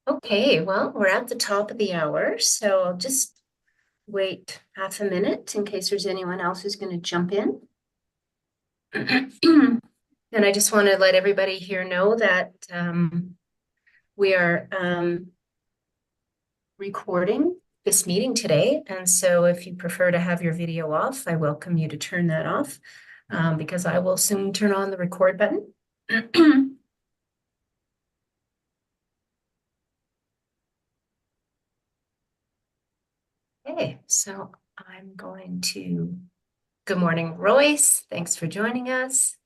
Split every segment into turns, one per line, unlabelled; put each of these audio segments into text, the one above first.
Okay, well, we're at the top of the hour, so I'll just wait half a minute in case there's anyone else who's going to jump in. And I just want to let everybody here know that we are recording this meeting today. And so if you prefer to have your video off, I welcome you to turn that off because I will soon turn on the record button. Okay, so I'm going to, good morning, Royce. Thanks for joining us.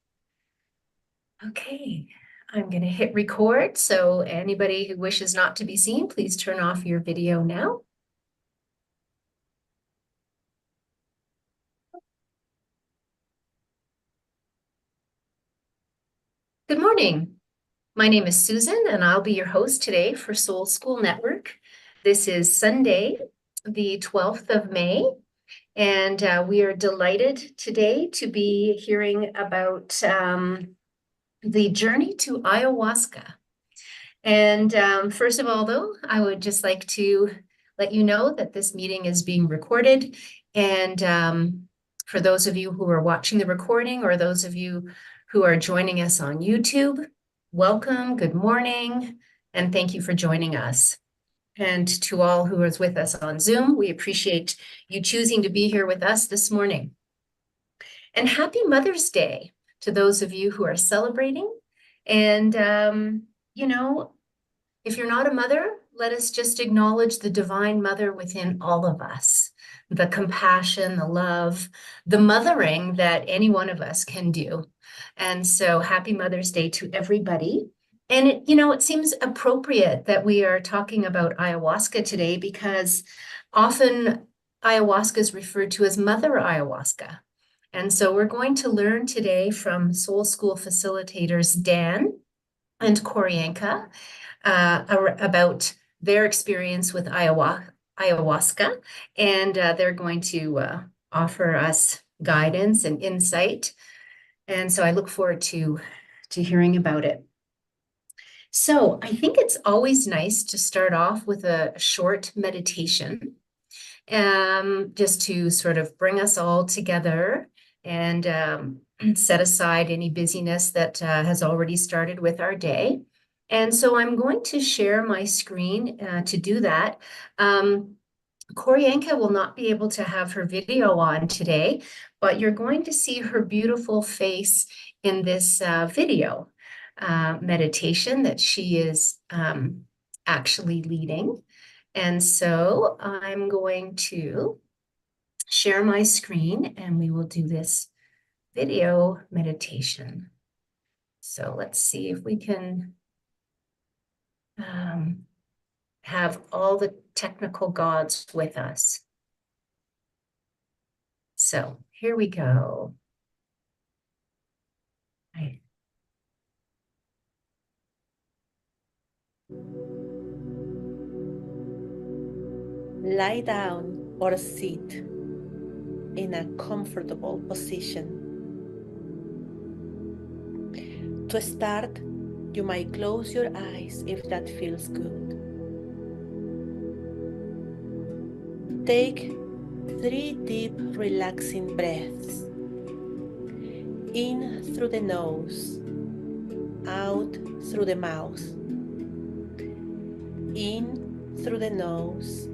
Okay, I'm going to hit record. So anybody who wishes not to be seen, please turn off your video now. Good morning. My name is Susan, and I'll be your host today for Soul School Network. This is Sunday, the 12th of May, and we are delighted today to be hearing about the journey to ayahuasca. And first of all, though, I would just like to let you know that this meeting is being recorded. And for those of you who are watching the recording or those of you who are joining us on YouTube, welcome, good morning, and thank you for joining us. And to all who is with us on Zoom, we appreciate you choosing to be here with us this morning. And happy Mother's Day to those of you who are celebrating. And, you know, if you're not a mother, let us just acknowledge the divine mother within all of us, the compassion, the love, the mothering that any one of us can do. And so happy Mother's Day to everybody. And it seems appropriate that we are talking about ayahuasca today because often ayahuasca is referred to as Mother Ayahuasca. And so we're going to learn today from Soul School facilitators Dan and Koryanka about their experience with ayahuasca, and they're going to offer us guidance and insight. And so I look forward to hearing about it. So I think it's always nice to start off with a short meditation, just to sort of bring us all together and set aside any busyness that has already started with our day. And so I'm going to share my screen to do that. Koryanka will not be able to have her video on today, but you're going to see her beautiful face in this video meditation that she is actually leading. And so I'm going to share my screen and we will do this video meditation. So let's see if we can have all the technical gods with us. So here we go. Right.
Lie down or sit in a comfortable position. To start, you might close your eyes if that feels good. Take 3 deep, relaxing breaths. In through the nose, out through the mouth. In through the nose,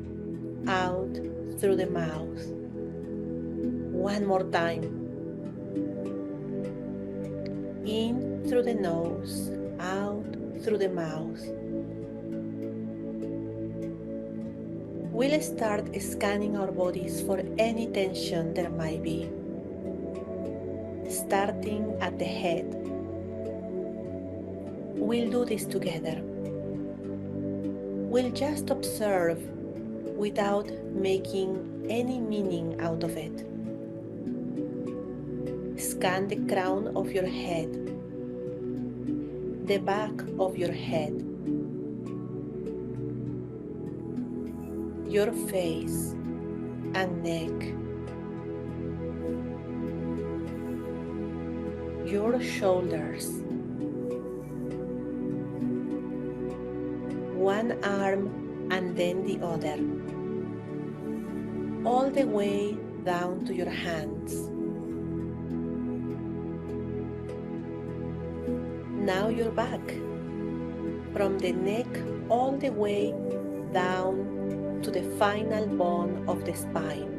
out through the mouth. One more time. In through the nose, out through the mouth. We'll start scanning our bodies for any tension there might be. Starting at the head. We'll do this together. We'll just observe without making any meaning out of it. Scan the crown of your head, the back of your head, your face and neck, your shoulders, one arm and then the other, all the way down to your hands. Now your back, from the neck all the way down to the final bone of the spine.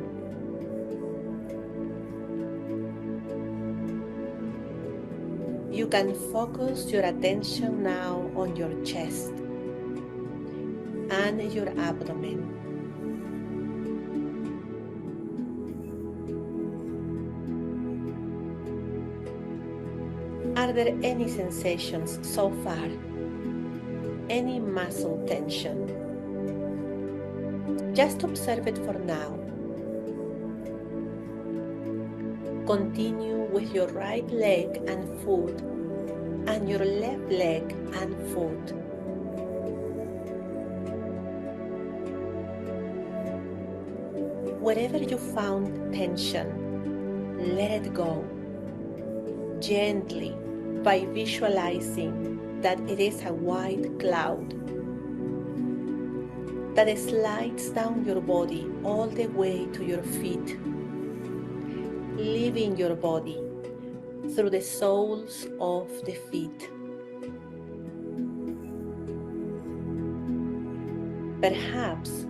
You can focus your attention now on your chest and your abdomen. Are there any sensations so far? Any muscle tension? Just observe it for now. Continue with your right leg and foot and your left leg and foot. Wherever you found tension, let it go gently by visualizing that it is a white cloud that slides down your body all the way to your feet, leaving your body through the soles of the feet. Perhaps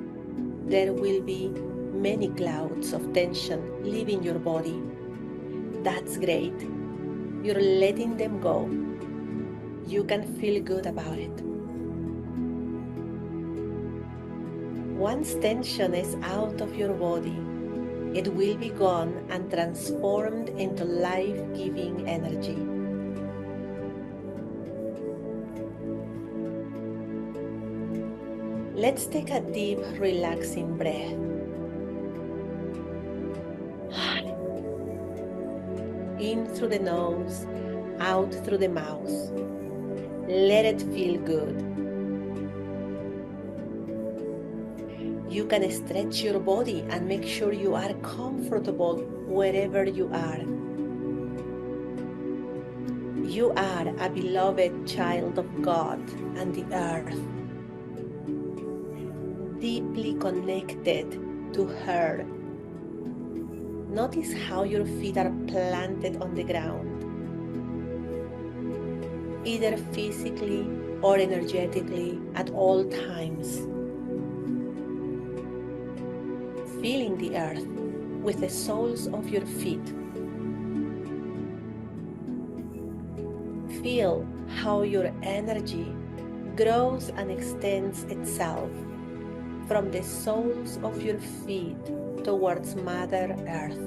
there will be many clouds of tension leaving your body. That's great. You're letting them go. You can feel good about it. Once tension is out of your body, it will be gone and transformed into life-giving energy. Let's take a deep, relaxing breath. In through the nose, out through the mouth. Let it feel good. You can stretch your body and make sure you are comfortable wherever you are. You are a beloved child of God and the earth, deeply connected to her. Notice how your feet are planted on the ground, either physically or energetically at all times. Feeling the earth with the soles of your feet. Feel how your energy grows and extends itself from the soles of your feet towards Mother Earth.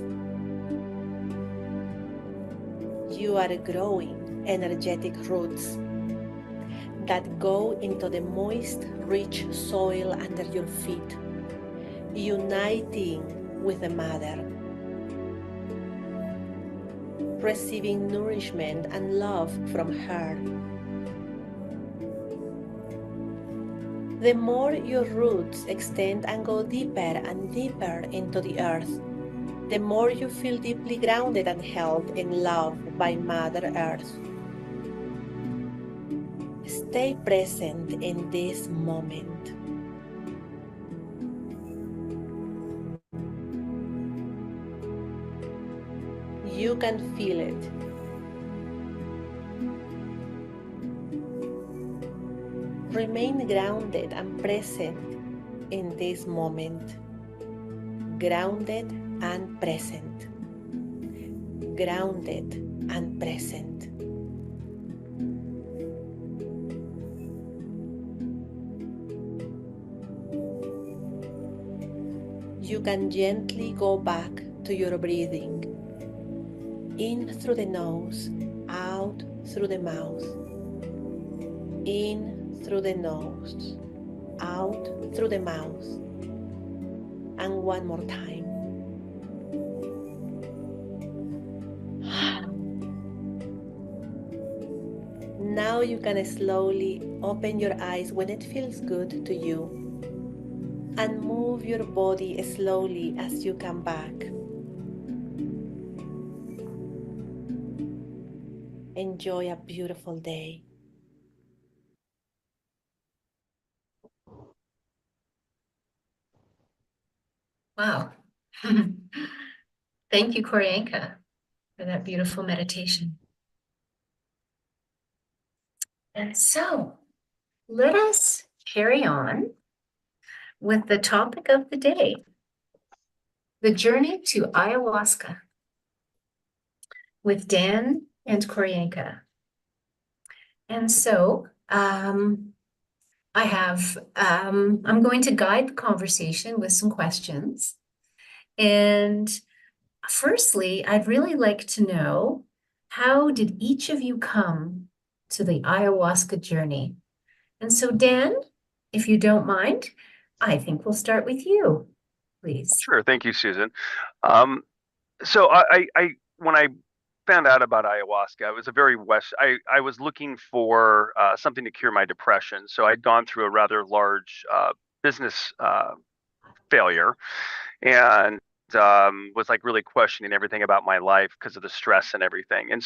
You are growing energetic roots that go into the moist, rich soil under your feet, uniting with the Mother, receiving nourishment and love from her. The more your roots extend and go deeper and deeper into the earth, the more you feel deeply grounded and held in love by Mother Earth. Stay present in this moment. You can feel it. Remain grounded and present in this moment. Grounded and present. Grounded and present. You can gently go back to your breathing. In through the nose, out through the mouth. In through the nose, out through the mouth. And one more time. Now you can slowly open your eyes when it feels good to you, and move your body slowly as you come back. Enjoy a beautiful day.
Wow. Thank you, Koryanka, for that beautiful meditation. And so let us carry on with the topic of the day, the journey to ayahuasca with Dan and Koryanka. And so I'm going to guide the conversation with some questions. And firstly, I'd really like to know, how did each of you come to the ayahuasca journey? And so, Dan, if you don't mind, I think we'll start with you, please.
Sure. Thank you, Susan. Um, so when I found out about ayahuasca, it was a very I was looking for something to cure my depression. So I'd gone through a rather large business failure and was like really questioning everything about my life because of the stress and everything. And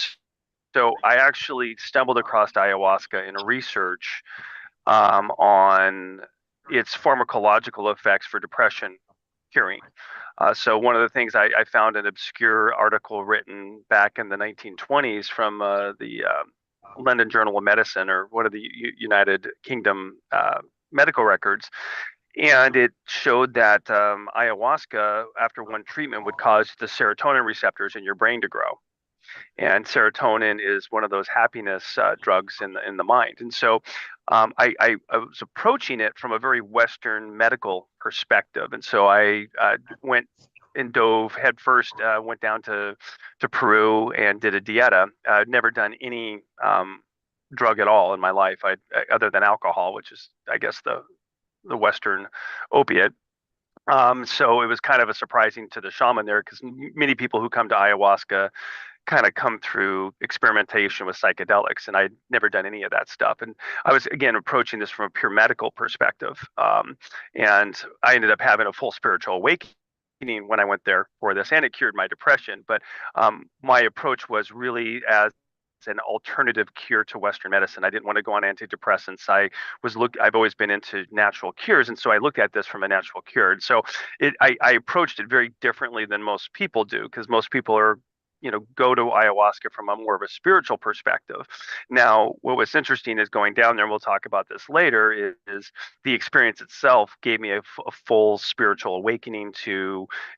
so I actually stumbled across ayahuasca in a research on its pharmacological effects for depression curing. So one of the things I found an obscure article written back in the 1920s from the London Journal of Medicine, or one of the United Kingdom medical records, and it showed that ayahuasca, after one treatment, would cause the serotonin receptors in your brain to grow. And serotonin is one of those happiness drugs in the mind. And so I was approaching it from a very Western medical perspective. And so I went and dove headfirst, went down to Peru and did a dieta. I'd never done any drug at all in my life, other than alcohol, which is, I guess, the Western opiate. So it was kind of a surprising to the shaman there, because many people who come to ayahuasca kind of come through experimentation with psychedelics, and I'd never done any of that stuff. And I was, again, approaching this from a pure medical perspective. And I ended up having a full spiritual awakening when I went there for this, and it cured my depression. But my approach was really as an alternative cure to Western medicine. I didn't want to go on antidepressants. I've always been into natural cures, and so I looked at this from a natural cure. And so I approached it very differently than most people do, because most people go to ayahuasca from a more of a spiritual perspective. Now, what was interesting is going down there, and we'll talk about this later, is the experience itself gave me a full spiritual awakening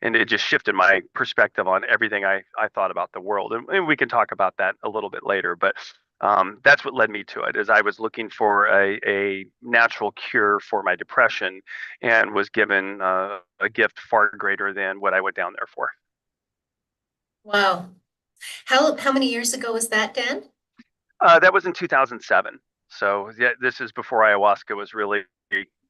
and it just shifted my perspective on everything I thought about the world. And we can talk about that a little bit later, but that's what led me to it. Is I was looking for a natural cure for my depression, and was given a gift far greater than what I went down there for.
Wow. How many years ago was that, Dan?
That was in 2007. So yeah, this is before ayahuasca was really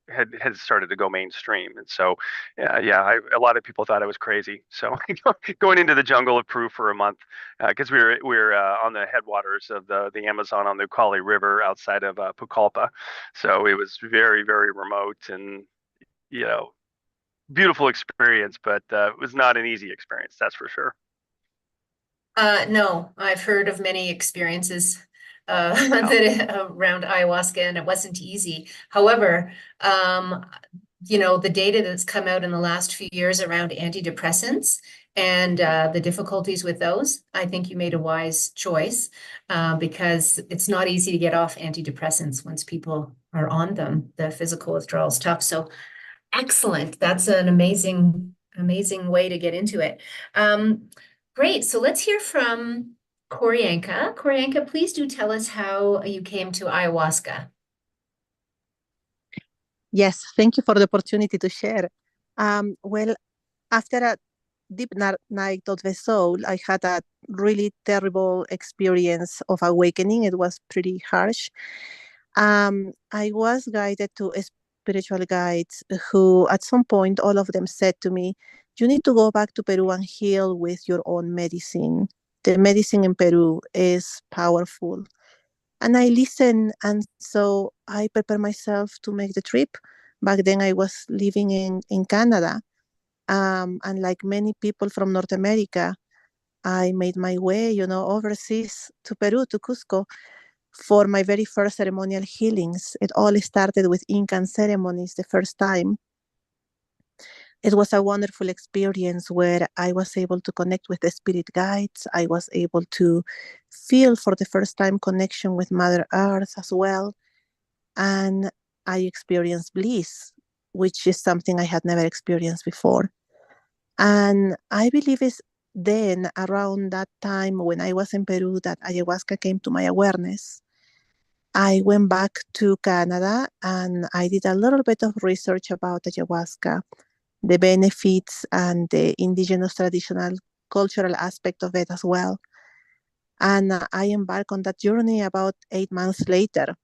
had started to go mainstream. And so a lot of people thought I was crazy. So going into the jungle of Peru for a month, because we were on the headwaters of the Amazon on the Ucayali River outside of Pucallpa. So it was very, very remote, and beautiful experience, but it was not an easy experience, that's for sure.
No, I've heard of many experiences around ayahuasca, and it wasn't easy. However, the data that's come out in the last few years around antidepressants and the difficulties with those, I think you made a wise choice, because it's not easy to get off antidepressants once people are on them. The physical withdrawal is tough. So excellent. That's an amazing way to get into it. Great. So let's hear from Koryanka. Koryanka, please do tell us how you came to ayahuasca.
Yes, thank you for the opportunity to share. Well, after a deep night of the soul, I had a really terrible experience of awakening. It was pretty harsh. I was guided to spiritual guides who, at some point, all of them said to me, you need to go back to Peru and heal with your own medicine. The medicine in Peru is powerful. And I listened, and so I prepared myself to make the trip. Back then I was living in Canada. And like many people from North America, I made my way, overseas to Peru, to Cusco, for my very first ceremonial healings. It all started with Incan ceremonies the first time. it was a wonderful experience where I was able to connect with the spirit guides. I was able to feel for the first time connection with Mother Earth as well. And I experienced bliss, which is something I had never experienced before. And I believe it's then around that time when I was in Peru that ayahuasca came to my awareness. I went back to Canada and I did a little bit of research about ayahuasca, the benefits and the indigenous traditional cultural aspect of it as well. And I embarked on that journey about 8 months later.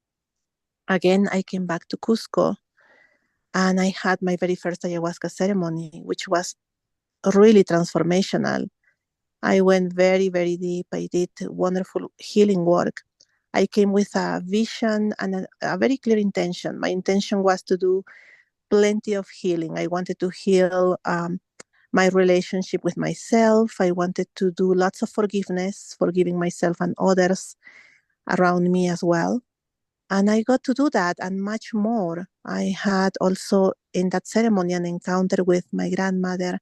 Again, I came back to Cusco and I had my very first ayahuasca ceremony, which was really transformational. I went very, very deep. I did wonderful healing work. I came with a vision and a very clear intention. My intention was to do plenty of healing. I wanted to heal my relationship with myself. I wanted to do lots of forgiveness, forgiving myself and others around me as well. And I got to do that and much more. I had also in that ceremony an encounter with my grandmother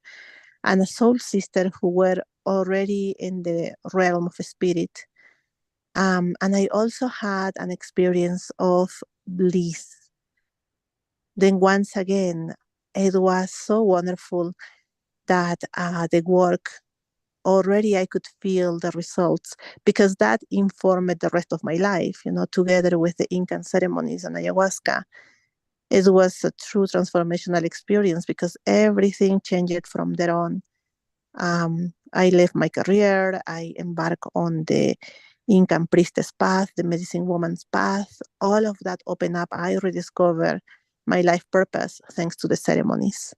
and a soul sister who were already in the realm of spirit. And I also had an experience of bliss. Then once again, it was so wonderful that the work already I could feel the results because that informed the rest of my life, together with the Incan ceremonies and ayahuasca. It was a true transformational experience because everything changed from there on. I left my career. I embarked on the Incan priestess path, the medicine woman's path. All of that opened up. I rediscovered my life purpose thanks to the ceremonies.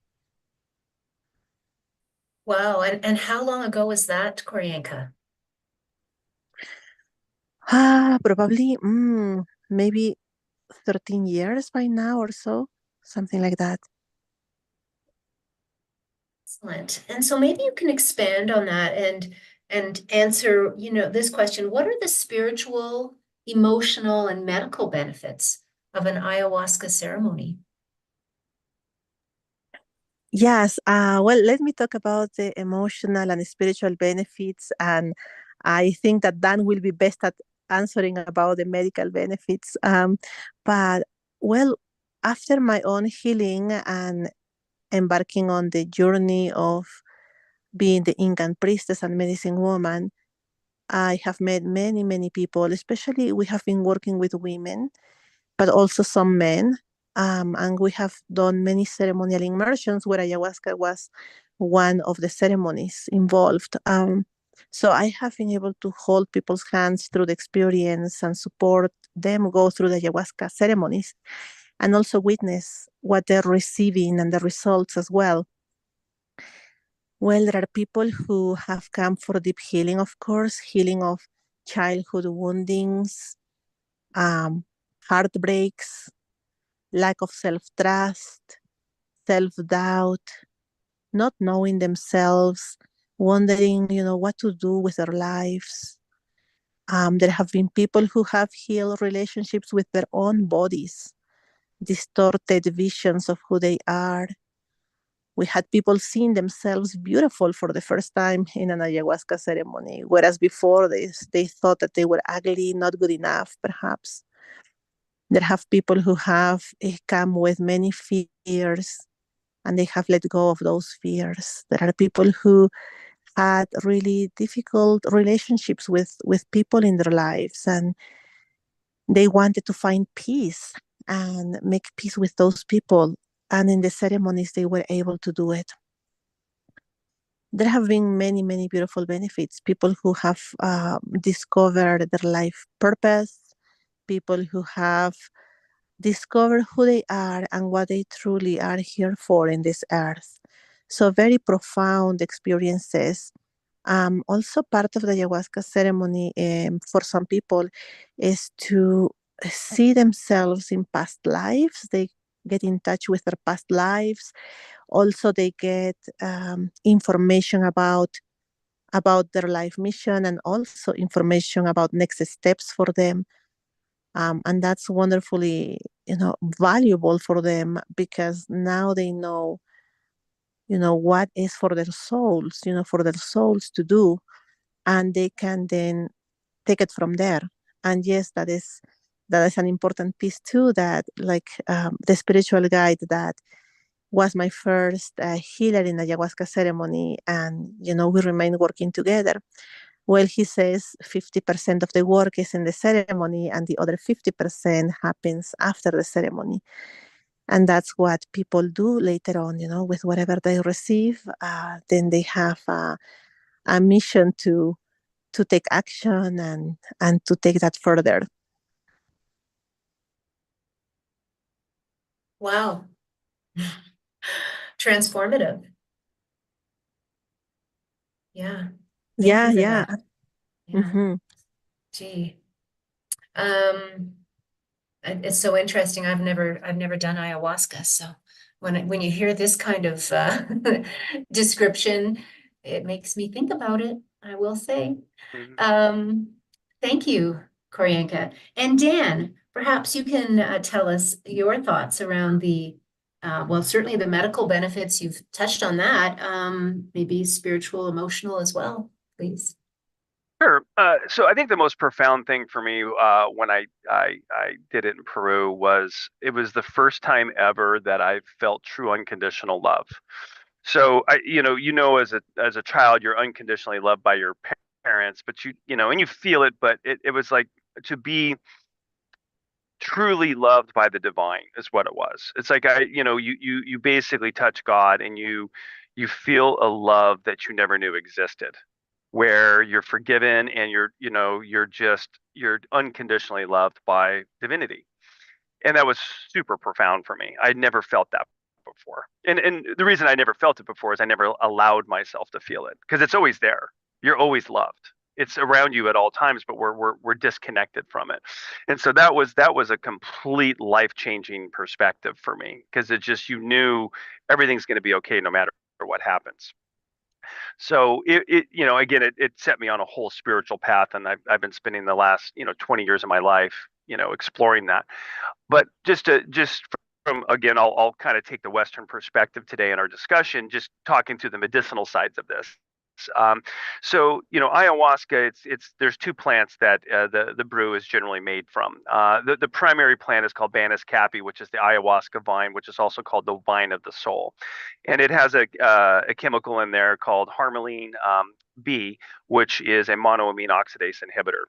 Wow. And how long ago was that, Koryanka?
Probably maybe 13 years by now or so, something like that.
Excellent. And so maybe you can expand on that and answer, this question. What are the spiritual, emotional, and medical benefits of an ayahuasca ceremony?
Yes, well, let me talk about the emotional and spiritual benefits. And I think that Dan will be best at answering about the medical benefits. But, well, after my own healing and embarking on the journey of being the Incan priestess and medicine woman, I have met many, many people, especially we have been working with women, but also some men. And we have done many ceremonial immersions where ayahuasca was one of the ceremonies involved. So I have been able to hold people's hands through the experience and support them go through the ayahuasca ceremonies and also witness what they're receiving and the results as well. Well, there are people who have come for deep healing, of course, healing of childhood woundings, um, heartbreaks, lack of self-trust, self-doubt, not knowing themselves, wondering, what to do with their lives. There have been people who have healed relationships with their own bodies, distorted visions of who they are. We had people seeing themselves beautiful for the first time in an ayahuasca ceremony, whereas before they thought that they were ugly, not good enough, perhaps. There have people who have come with many fears and they have let go of those fears. There are people who had really difficult relationships with people in their lives and they wanted to find peace and make peace with those people. And in the ceremonies, they were able to do it. There have been many, many beautiful benefits. People who have discovered their life purpose, people who have discovered who they are and what they truly are here for in this earth. So very profound experiences. Also part of the ayahuasca ceremony for some people is to see themselves in past lives. They get in touch with their past lives. Also, they get information about their life mission and also information about next steps for them. And that's wonderfully, valuable for them because now they know what is for their souls, for their souls to do, and they can then take it from there. And yes, that is an important piece too, that like the spiritual guide that was my first healer in the ayahuasca ceremony, and we remain working together. Well, he says 50% of the work is in the ceremony and the other 50% happens after the ceremony. And that's what people do later on, with whatever they receive. Then they have a mission to take action and to take that further.
Wow. Transformative. Yeah. Thank
Yeah,
you for
yeah.
that. Yeah.
Mm-hmm.
Gee. It's so interesting. I've never done ayahuasca. So when you hear this kind of description, it makes me think about it, I will say. Thank you, Koryanka. And Dan, perhaps you can tell us your thoughts around well, certainly the medical benefits. You've touched on that. Maybe spiritual, emotional as well, please.
Sure. So I think the most profound thing for me when I did it in Peru was it was the first time ever that I felt true unconditional love. So as a child you're unconditionally loved by your parents, but and you feel it, but it was like to be truly loved by the divine is what it was. It's like you basically touch God and you feel a love that you never knew existed, where you're forgiven and you're unconditionally loved by divinity. And that was super profound for me. I'd never felt that before. And the reason I never felt it before is I never allowed myself to feel it, because it's always there. You're always loved. It's around you at all times, but we're disconnected from it. And so that was a complete life-changing perspective for me, because it just, you knew everything's going to be okay no matter what happens. So again, it set me on a whole spiritual path, and I've been spending the last 20 years of my life exploring that. But just from, again, I'll kind of take the Western perspective today in our discussion, just talking through the medicinal sides of this. So ayahuasca, there's two plants that the brew is generally made from. The primary plant is called Banis capi, which is the ayahuasca vine, which is also called the vine of the soul, and it has a chemical in there called harmaline B, which is a monoamine oxidase inhibitor.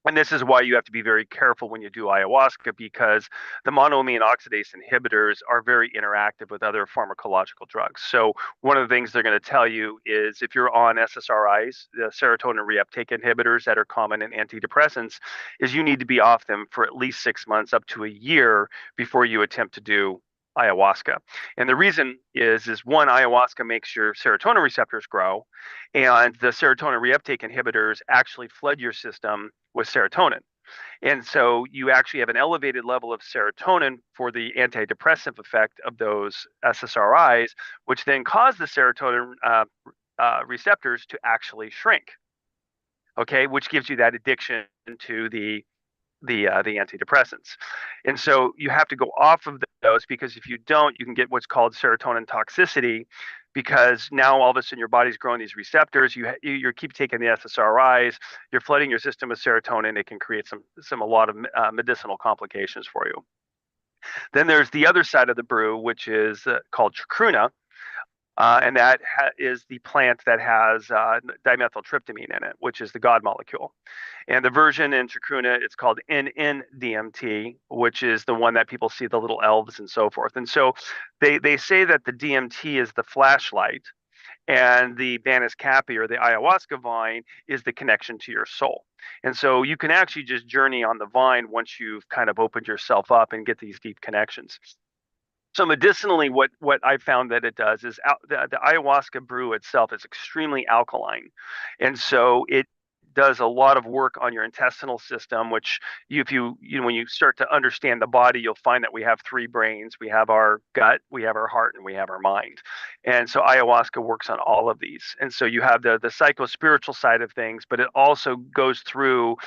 And this is why you have to be very careful when you do ayahuasca, because the monoamine oxidase inhibitors are very interactive with other pharmacological drugs. So one of the things they're going to tell you is if you're on SSRIs, the serotonin reuptake inhibitors that are common in antidepressants, is you need to be off them for at least 6 months up to a year before you attempt to do ayahuasca. And the reason is one, ayahuasca makes your serotonin receptors grow, and the serotonin reuptake inhibitors actually flood your system with serotonin. And so you actually have an elevated level of serotonin for the antidepressive effect of those SSRIs, which then cause the serotonin receptors to actually shrink. Okay, which gives you that addiction to the antidepressants. And so you have to go off of those, because if you don't, you can get what's called serotonin toxicity, because now all of a sudden your body's growing these receptors. You keep taking the SSRIs, you're flooding your system with serotonin. It can create a lot of medicinal complications for you. Then there's the other side of the brew, which is called chacruna. And that is the plant that has dimethyltryptamine in it, which is the God molecule. And the version in chacruna, it's called NN-DMT, which is the one that people see, the little elves and so forth. And so they say that the DMT is the flashlight, and the Banis capi, or the ayahuasca vine, is the connection to your soul. And so you can actually just journey on the vine once you've kind of opened yourself up and get these deep connections. So medicinally, what I found that it does is the ayahuasca brew itself is extremely alkaline. And so it does a lot of work on your intestinal system, which when you start to understand the body, you'll find that we have three brains. We have our gut, we have our heart, and we have our mind. And so ayahuasca works on all of these. And so you have the psycho-spiritual side of things, but it also goes through,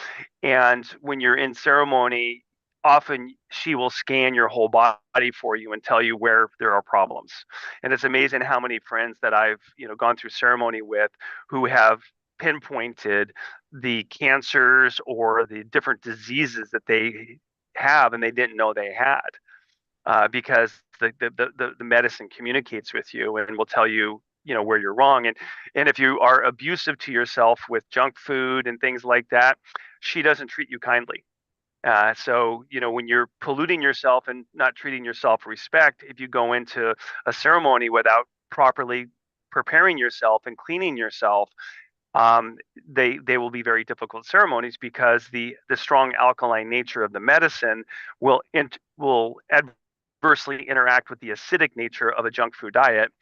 and when you're in ceremony, often she will scan your whole body for you and tell you where there are problems. And it's amazing how many friends that I've, gone through ceremony with who have pinpointed the cancers or the different diseases that they have and they didn't know they had, because the medicine communicates with you and will tell you, where you're wrong. And if you are abusive to yourself with junk food and things like that, she doesn't treat you kindly. So, when you're polluting yourself and not treating yourself with respect, if you go into a ceremony without properly preparing yourself and cleaning yourself, they will be very difficult ceremonies, because the strong alkaline nature of the medicine will adversely interact with the acidic nature of a junk food diet,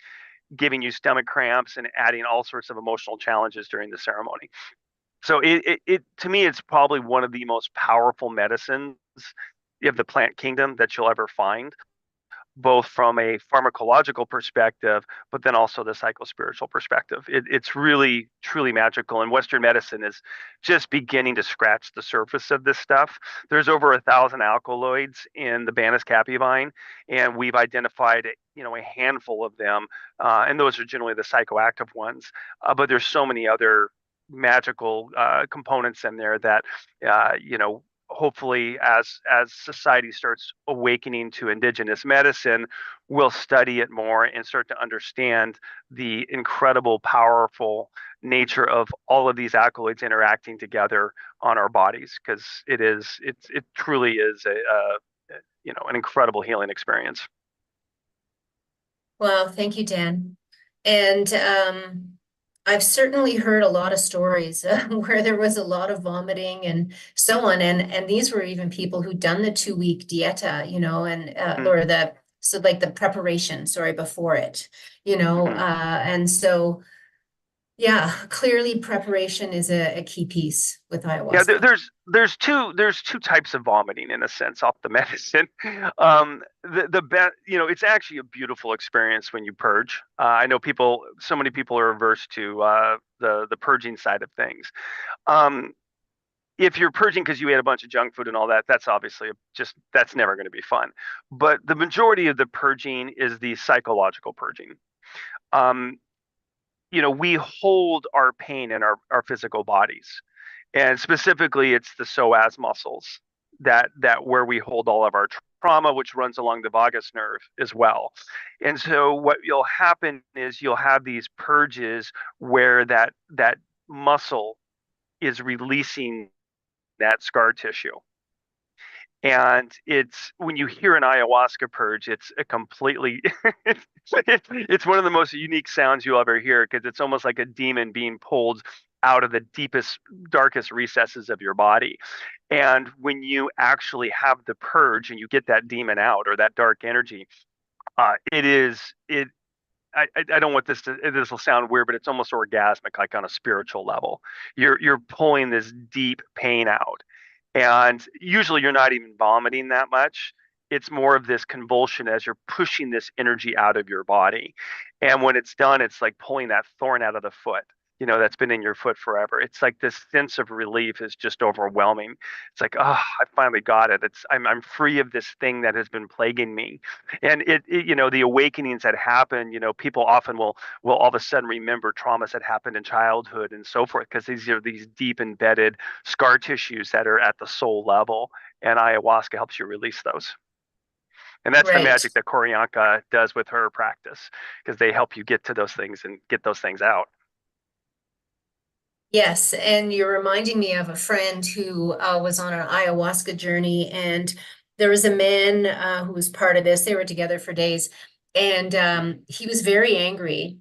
giving you stomach cramps and adding all sorts of emotional challenges during the ceremony. So it to me, it's probably one of the most powerful medicines of the plant kingdom that you'll ever find, both from a pharmacological perspective, but then also the psychospiritual perspective. It's really, truly magical. And Western medicine is just beginning to scratch the surface of this stuff. There's over 1,000 alkaloids in the Banas capi vine, and we've identified, a handful of them. And those are generally the psychoactive ones. But there's so many other magical components in there that, hopefully as society starts awakening to indigenous medicine, we'll study it more and start to understand the incredible, powerful nature of all of these alkaloids interacting together on our bodies, because it truly is an incredible healing experience.
Well, thank you, Dan. And I've certainly heard a lot of stories where there was a lot of vomiting and so on. And these were even people who'd done the 2-week dieta, or the preparation, before it, and so, yeah, clearly preparation is a key piece with ayahuasca.
Yeah, there's two types of vomiting, in a sense, off the medicine. It's actually a beautiful experience when you purge. I know so many people are averse to the purging side of things. If you're purging because you ate a bunch of junk food and all that, that's obviously that's never going to be fun. But the majority of the purging is the psychological purging. We hold our pain in our physical bodies. And specifically, it's the psoas muscles that where we hold all of our trauma, which runs along the vagus nerve as well. And so what will happen is you'll have these purges where that muscle is releasing that scar tissue. And it's when you hear an ayahuasca purge, it's a completely it's one of the most unique sounds you'll ever hear, because it's almost like a demon being pulled out of the deepest, darkest recesses of your body. And when you actually have the purge and you get that demon out, or that dark energy, I don't want this will sound weird, but it's almost orgasmic, like on a spiritual level. You're pulling this deep pain out. And usually you're not even vomiting that much. It's more of this convulsion as you're pushing this energy out of your body. And when it's done, it's like pulling that thorn out of the foot, that's been in your foot forever. It's like this sense of relief is just overwhelming. It's like, oh, I finally got it. I'm free of this thing that has been plaguing me. And the awakenings that happen, people often will all of a sudden remember traumas that happened in childhood and so forth, because these are these deep embedded scar tissues that are at the soul level, and ayahuasca helps you release those. And that's the magic that Q'orianka does with her practice, because they help you get to those things and get those things out.
Yes, and you're reminding me of a friend who was on an ayahuasca journey, and there was a man who was part of this. They were together for days, and he was very angry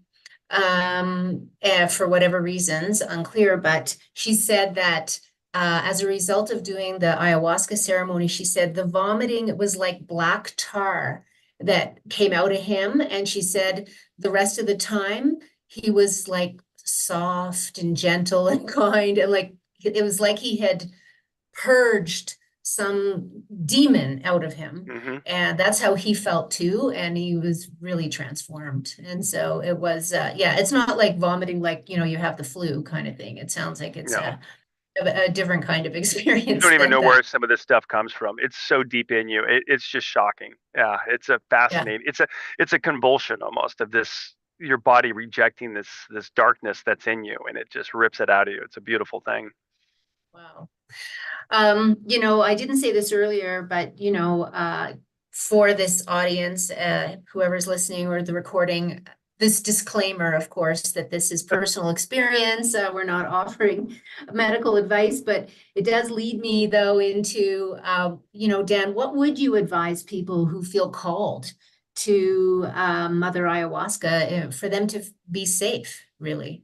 for whatever reasons, unclear, but she said that as a result of doing the ayahuasca ceremony, she said the vomiting was like black tar that came out of him, and she said the rest of the time he was like soft and gentle and kind, and like it was like he had purged some demon out of him.
Mm-hmm.
And that's how he felt too, and he was really transformed. And so it was it's not like vomiting like you have the flu kind of thing. It sounds like it's a different kind of
You
experience
don't even
than
know
that.
where some of this stuff comes from. It's so deep in you. It's just shocking. Yeah, it's a
Yeah.
fascinating. It's a convulsion almost of this your body rejecting this darkness that's in you, and it just rips it out of you. It's a beautiful thing.
Wow. I didn't say this earlier, but for this audience, whoever's listening or the recording, this disclaimer, of course, that this is personal experience. We're not offering medical advice, but it does lead me though into, Dan, what would you advise people who feel called to Mother Ayahuasca for them to be safe, really?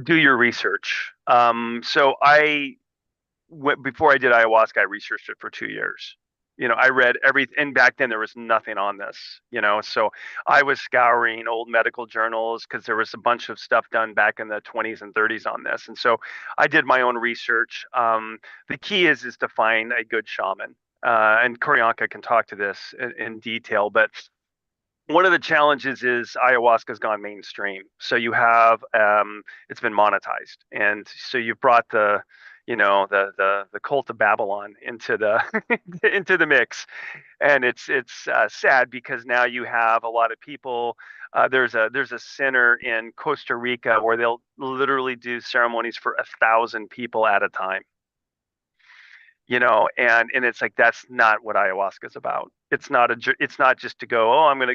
Do your research. Before I did ayahuasca, I researched it for 2 years. I read everything, and back then there was nothing on this. So I was scouring old medical journals because there was a bunch of stuff done back in the 20s and 30s on this, and so I did my own research. The key is to find a good shaman, and Koryanka can talk to this in detail, but one of the challenges is ayahuasca's gone mainstream. So you have it's been monetized, and so you've brought the cult of Babylon into the into the mix, and it's sad because now you have a lot of people. There's a center in Costa Rica where they'll literally do ceremonies for 1,000 people at a time. And it's like that's not what ayahuasca is about. It's not just to go, oh, I'm going to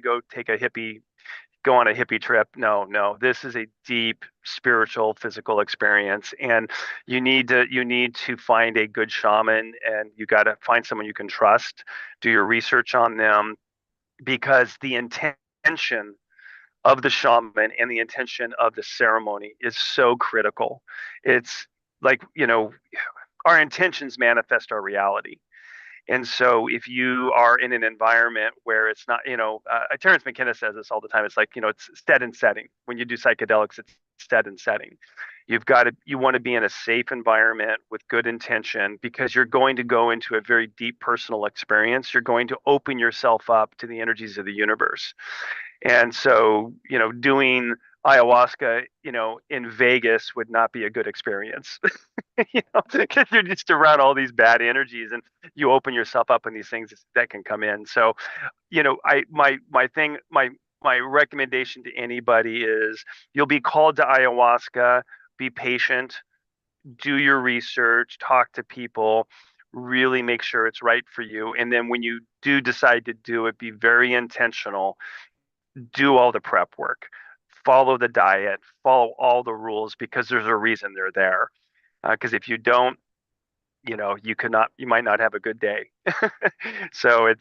go on a hippie trip. No, this is a deep spiritual, physical experience, and you need to find a good shaman, and you got to find someone you can trust. Do your research on them, because the intention of the shaman and the intention of the ceremony is so critical. It's like, our intentions manifest our reality. And so if you are in an environment where it's not, Terrence McKenna says this all the time. It's like, it's stead and setting. When you do psychedelics, it's stead and setting. You want to be in a safe environment with good intention, because you're going to go into a very deep personal experience. You're going to open yourself up to the energies of the universe. And so, doing ayahuasca, in Vegas would not be a good experience, because you're just around all these bad energies, and you open yourself up in these things that can come in. So, my recommendation to anybody is you'll be called to ayahuasca, be patient, do your research, talk to people, really make sure it's right for you. And then when you do decide to do it, be very intentional, do all the prep work, follow the diet, follow all the rules, because there's a reason they're there. Because if you don't, you might not have a good day. So it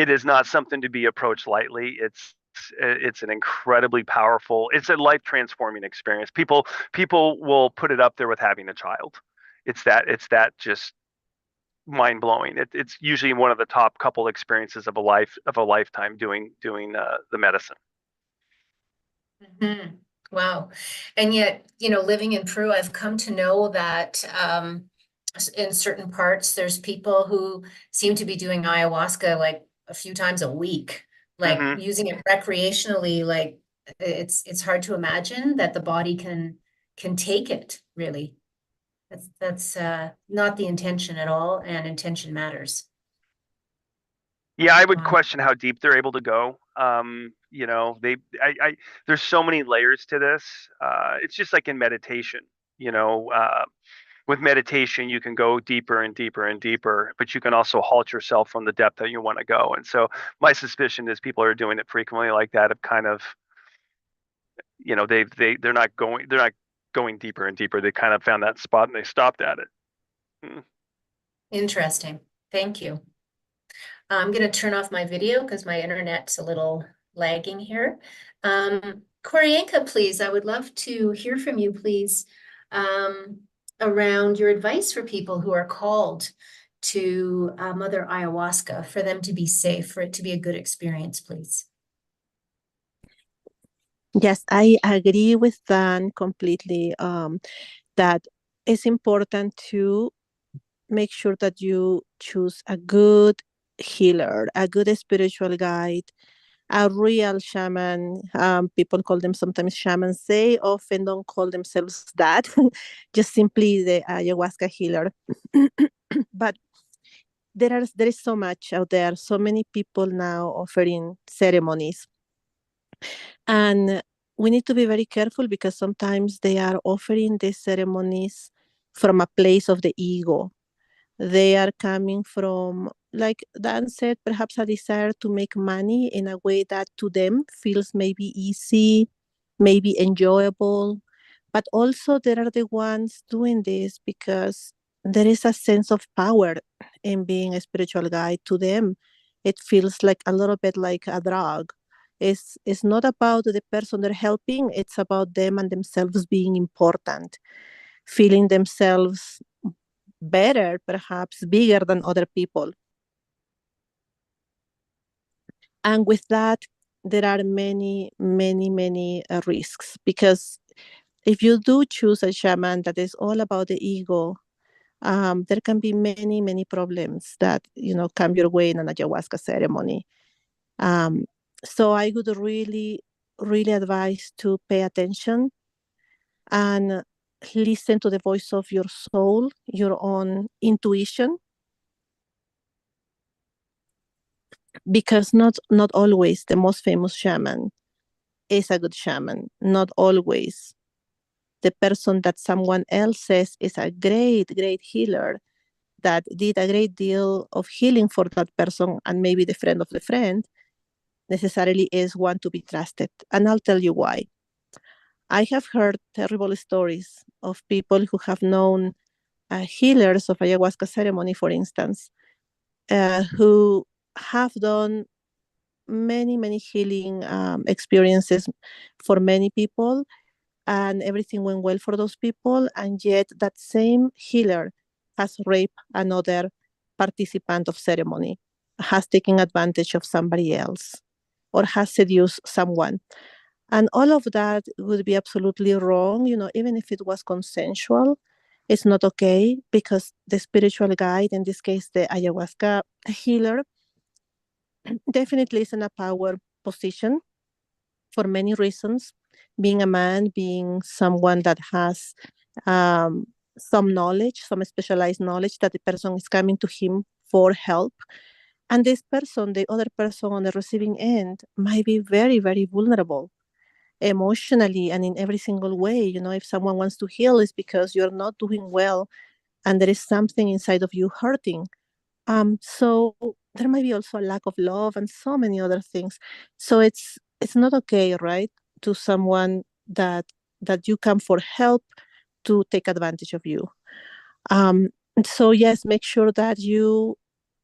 is not something to be approached lightly. It's an incredibly powerful, it's a life transforming experience. People will put it up there with having a child. It's that just mind blowing. It's usually one of the top couple experiences of a lifetime doing the medicine.
Mhm. Wow. And yet, living in Peru, I've come to know that in certain parts, there's people who seem to be doing ayahuasca like a few times a week, like
Hmm.
using it recreationally. Like it's hard to imagine that the body can take it, really. That's not the intention at all, and intention matters.
Yeah, I would
Wow.
question how deep they're able to go. There's so many layers to this. It's just like in meditation, you know, uh, with meditation, you can go deeper and deeper and deeper, but you can also halt yourself from the depth that you want to go. And so my suspicion is people are doing it frequently like that, have kind of, they're not going deeper and deeper. They kind of found that spot and they stopped at it. Mm.
Interesting. Thank you. I'm going to turn off my video because my internet's a little lagging here. Koryanka, please, I would love to hear from you, please, around your advice for people who are called to Mother Ayahuasca, for them to be safe, for it to be a good experience, please.
Yes, I agree with Dan completely. That it's important to make sure that you choose a good healer, a good spiritual guide A real shaman, people call them sometimes shamans. They often don't call themselves that, just simply the ayahuasca healer. But there is so much out there, so many people now offering ceremonies. And we need to be very careful because sometimes they are offering these ceremonies from a place of the ego. They are coming from, like Dan said, perhaps a desire to make money in a way that to them feels maybe easy, maybe enjoyable. But also, there are the ones doing this because there is a sense of power in being a spiritual guide to them. It feels like a little bit like a drug. It's not about the person they're helping, it's about them and themselves being important, feeling themselves better, perhaps bigger than other people. And with that, there are many, many, many risks because if you do choose a shaman that is all about the ego, there can be many, many problems that come your way in an ayahuasca ceremony. Um, so I would really, really advise to pay attention and listen to the voice of your soul, your own intuition, because not always the most famous shaman is a good shaman. Not always the person that someone else says is a great, great healer that did a great deal of healing for that person and maybe the friend of the friend necessarily is one to be trusted. And I'll tell you why. I have heard terrible stories of people who have known healers of ayahuasca ceremony, for instance, who have done many, many healing experiences for many people, and everything went well for those people. And yet, that same healer has raped another participant of ceremony, has taken advantage of somebody else, or has seduced someone. And all of that would be absolutely wrong, even if it was consensual. It's not okay because the spiritual guide, in this case, the ayahuasca healer, definitely is in a power position for many reasons. Being a man, being someone that has some knowledge, some specialized knowledge that the person is coming to him for help. And this person, the other person on the receiving end, might be very, very vulnerable emotionally and in every single way. If someone wants to heal, it's because you're not doing well and there is something inside of you hurting. So there might be also a lack of love and so many other things. So it's not okay, right, to someone that you come for help to take advantage of you. Um, so yes, make sure that you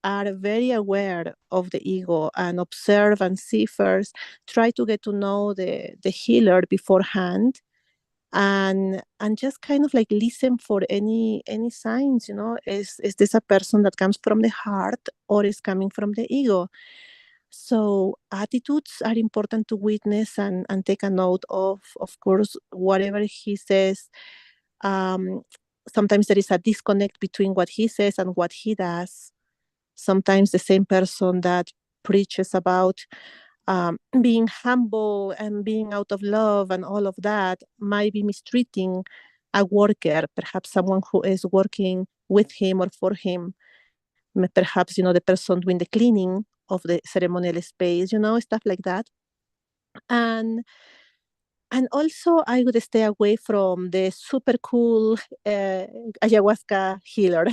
are very aware of the ego and observe and see first. Try to get to know the healer beforehand, and just kind of like listen for any signs. Is this a person that comes from the heart or is coming from the ego? So attitudes are important to witness and take a note of course, whatever he says. um, Sometimes there is a disconnect between what he says and what he does. Sometimes the same person that preaches about being humble and being out of love and all of that might be mistreating a worker, perhaps someone who is working with him or for him. Perhaps, the person doing the cleaning of the ceremonial space, stuff like that. And also, I would stay away from the super cool ayahuasca healer,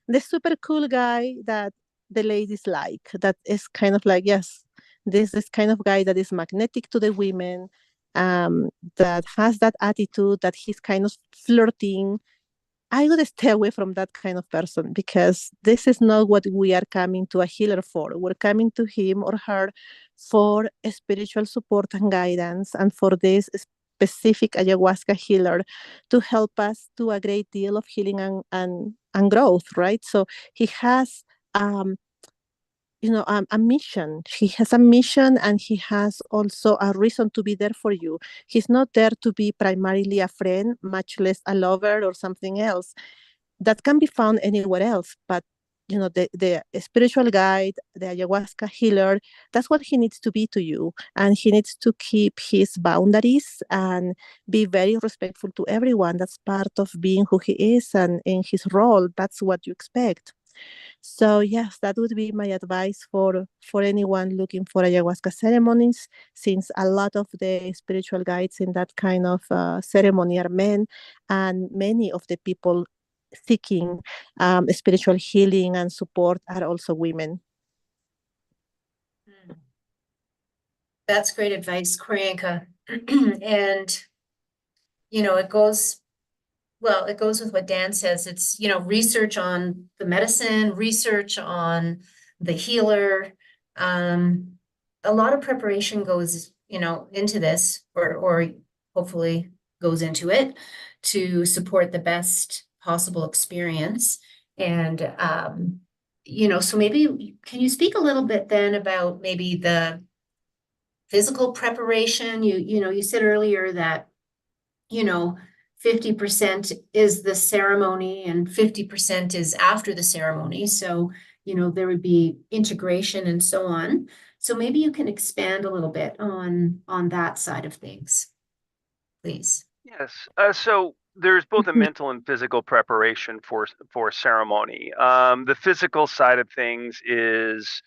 the super cool guy that the ladies like, that is kind of like, yes, this is kind of guy that is magnetic to the women, that has that attitude, that he's kind of flirting. I would stay away from that kind of person because this is not what we are coming to a healer for. We're coming to him or her for spiritual support and guidance, and for this specific ayahuasca healer to help us do a great deal of healing and growth, right? So he has a mission. He has a mission, and he has also a reason to be there for you. He's not there to be primarily a friend, much less a lover or something else that can be found anywhere else. But the spiritual guide, the ayahuasca healer, that's what he needs to be to you. And he needs to keep his boundaries and be very respectful to everyone. That's part of being who he is, and in his role, that's what you expect. So yes, that would be my advice for anyone looking for ayahuasca ceremonies, since a lot of the spiritual guides in that kind of ceremony are men, and many of the people seeking spiritual healing and support are also women.
That's great advice, Kriyanka. And, it goes with what Dan says. It's, research on the medicine, research on the healer. A lot of preparation goes, into this, or hopefully goes into it to support the best possible experience. And, so maybe, can you speak a little bit then about maybe the physical preparation? You said earlier that, 50% is the ceremony and 50% is after the ceremony. So, there would be integration and so on. So maybe you can expand a little bit on that side of things, please.
Yes. So there's both a mental and physical preparation for ceremony. The physical side of things is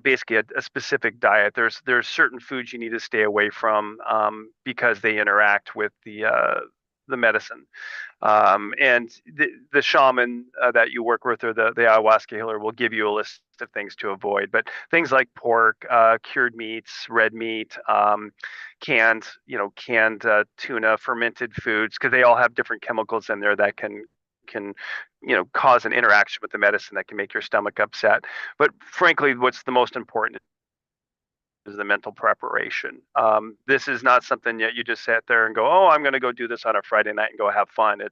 basically a specific diet. There's certain foods you need to stay away from because they interact with the medicine. And the shaman that you work with, or the ayahuasca healer, will give you a list of things to avoid. But things like pork, cured meats, red meat, canned tuna, fermented foods, because they all have different chemicals in there that can cause an interaction with the medicine that can make your stomach upset. But frankly, what's the most important is the mental preparation. This is not something that you just sit there and go, oh, I'm going to go do this on a Friday night and go have fun.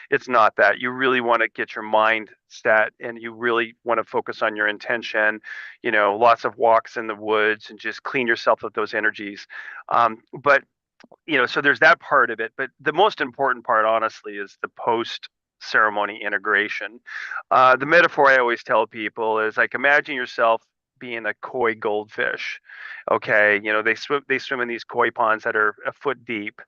It's not that. You really want to get your mind set, and you really want to focus on your intention, lots of walks in the woods, and just clean yourself of those energies. But so there's that part of it. But the most important part, honestly, is the post ceremony integration. The metaphor I always tell people is like, imagine yourself being a koi goldfish. Okay, they swim in these koi ponds that are a foot deep,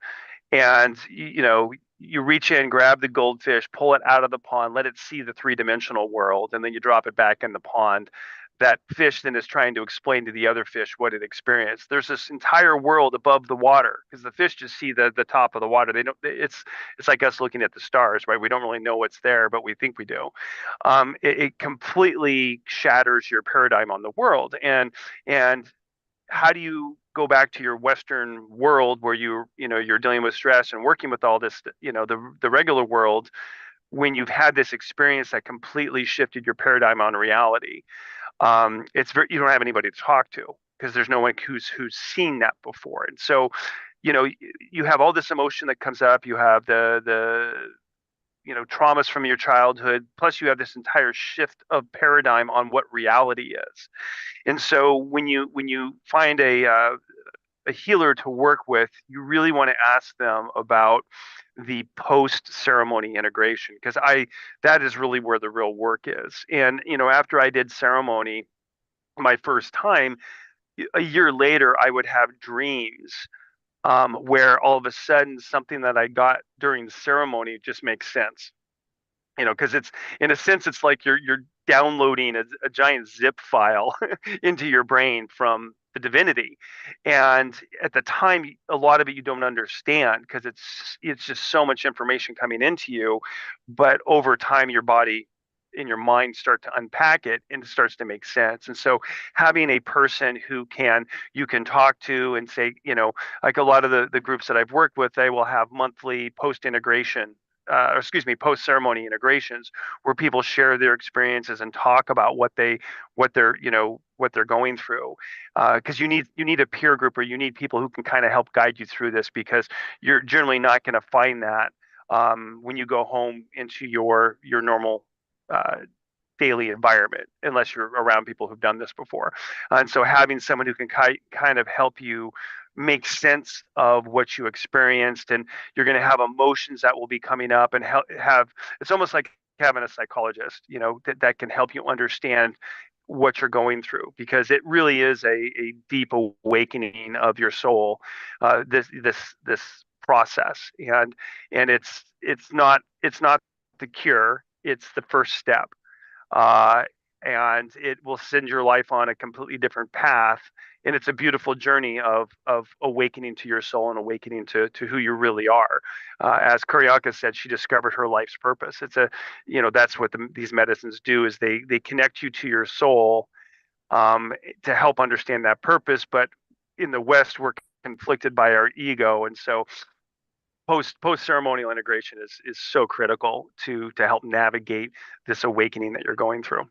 and you reach in, grab the goldfish, pull it out of the pond, let it see the three-dimensional world, and then you drop it back in the pond. That fish then is trying to explain to the other fish what it experienced. There's this entire world above the water, because the fish just see the top of the water. They don't. It's like us looking at the stars, right? We don't really know what's there, but we think we do. It completely shatters your paradigm on the world. And how do you go back to your Western world where you're dealing with stress and working with all this, the regular world, when you've had this experience that completely shifted your paradigm on reality? You don't have anybody to talk to, because there's no one who's seen that before. And so, you have all this emotion that comes up. You have the traumas from your childhood, plus you have this entire shift of paradigm on what reality is. And so when you find a healer to work with, you really want to ask them about the post ceremony integration, because that is really where the real work is. And after I did ceremony my first time, a year later I would have dreams where all of a sudden something that I got during the ceremony just makes sense. Because it's, in a sense, it's like you're downloading a giant zip file into your brain from the divinity. And at the time, a lot of it you don't understand, because it's just so much information coming into you. But over time, your body and your mind start to unpack it, and it starts to make sense. And so having a person who you can talk to and say, like a lot of the groups that I've worked with, they will have monthly post ceremony integrations, where people share their experiences and talk about what they're going through. Because you need a peer group, or you need people who can kind of help guide you through this, because you're generally not going to find that when you go home into your normal daily environment, unless you're around people who've done this before. And so having someone who can kind of help you make sense of what you experienced, and you're going to have emotions that will be coming up, and it's almost like having a psychologist, that can help you understand what you're going through, because it really is a deep awakening of your soul, this process. And it's not the cure, it's the first step. uh, and it will send your life on a completely different path. And it's a beautiful journey of awakening to your soul and awakening to who you really are. As Kuryaka said, she discovered her life's purpose. That's what these medicines do, is they connect you to your soul, to help understand that purpose. But in the West, we're conflicted by our ego, and so post ceremonial integration is so critical to help navigate this awakening that you're going through.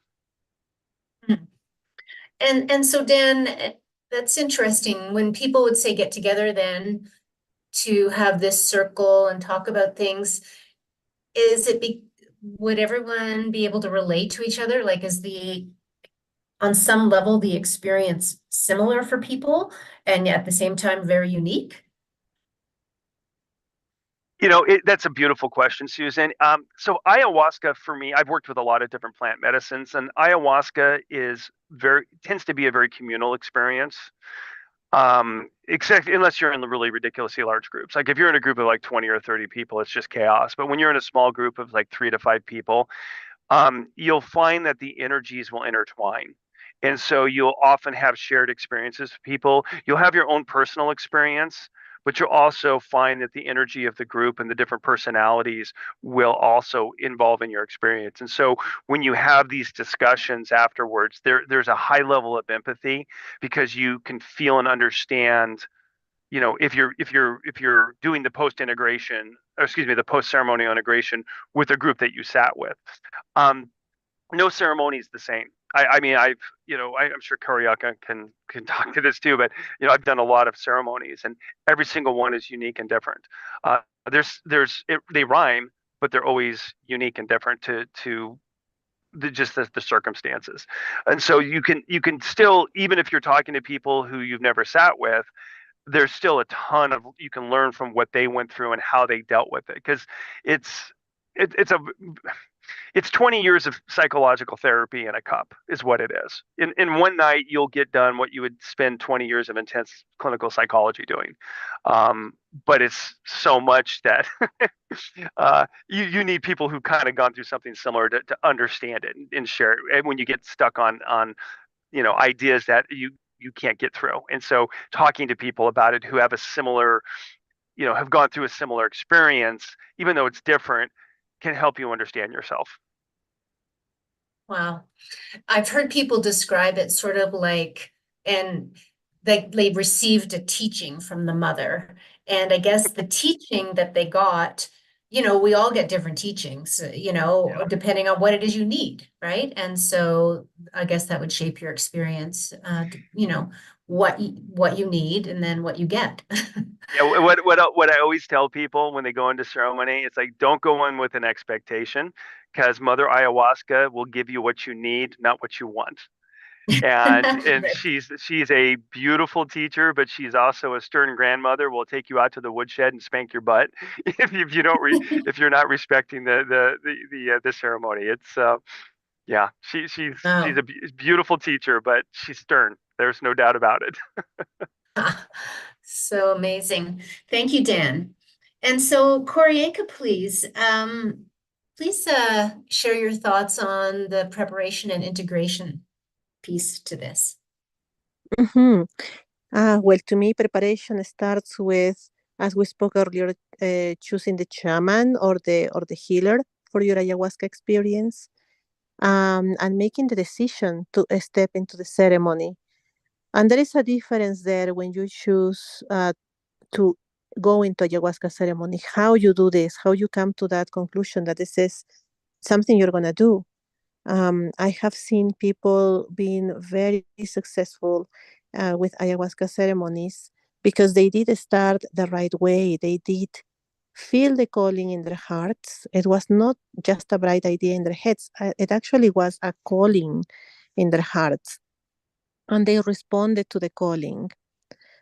And so Dan, that's interesting. When people would say get together then to have this circle and talk about things, would everyone be able to relate to each other? Like, on some level, the experience similar for people and at the same time very unique?
That's a beautiful question, Susan. So ayahuasca, for me, I've worked with a lot of different plant medicines, and ayahuasca tends to be a very communal experience. Except unless you're in the really ridiculously large groups. Like if you're in a group of like 20 or 30 people, it's just chaos. But when you're in a small group of like 3 to 5 people, you'll find that the energies will intertwine. And so you'll often have shared experiences with people. You'll have your own personal experience, but you'll also find that the energy of the group and the different personalities will also involve in your experience. And so when you have these discussions afterwards, there's a high level of empathy, because you can feel and understand, if you're doing the post ceremonial integration with a group that you sat with. No ceremony is the same. I'm sure Kuryaka can talk to this too, but I've done a lot of ceremonies, and every single one is unique and different. They rhyme, but they're always unique and different to the circumstances. And so you can still, even if you're talking to people who you've never sat with, there's still a ton of you can learn from what they went through and how they dealt with it, because it's 20 years of psychological therapy in a cup is what it is. In one night, you'll get done what you would spend 20 years of intense clinical psychology doing. But it's so much that you need people who kind of gone through something similar to understand it and share it. And when you get stuck on ideas that you can't get through. And so talking to people about it who have a similar, have gone through a similar experience, even though it's different, can help you understand yourself.
Wow. I've heard people describe it sort of like, and they received a teaching from the mother. And I guess the teaching that they got, we all get different teachings,
Yeah.
depending on what it is you need, right? And so I guess that would shape your experience, what you need and then what you get.
Yeah, what I always tell people when they go into ceremony, it's like, don't go in with an expectation, because Mother Ayahuasca will give you what you need, not what you want. And she's a beautiful teacher, but she's also a stern grandmother. Will take you out to the woodshed and spank your butt if if you're not respecting the ceremony. It's she's
Oh.
a beautiful teacher, but she's stern. There's no doubt about it.
So amazing. Thank you, Dan. And so Kuryaka, please share your thoughts on the preparation and integration piece to this.
Mhm. Well, to me, preparation starts with, as we spoke earlier, choosing the shaman or the healer for your ayahuasca experience, and making the decision to step into the ceremony. And there is a difference there when you choose to go into ayahuasca ceremony, how you do this, how you come to that conclusion that this is something you're going to do. I have seen people being very successful with ayahuasca ceremonies because they did start the right way. They did feel the calling in their hearts. It was not just a bright idea in their heads. It actually was a calling in their hearts. And they responded to the calling.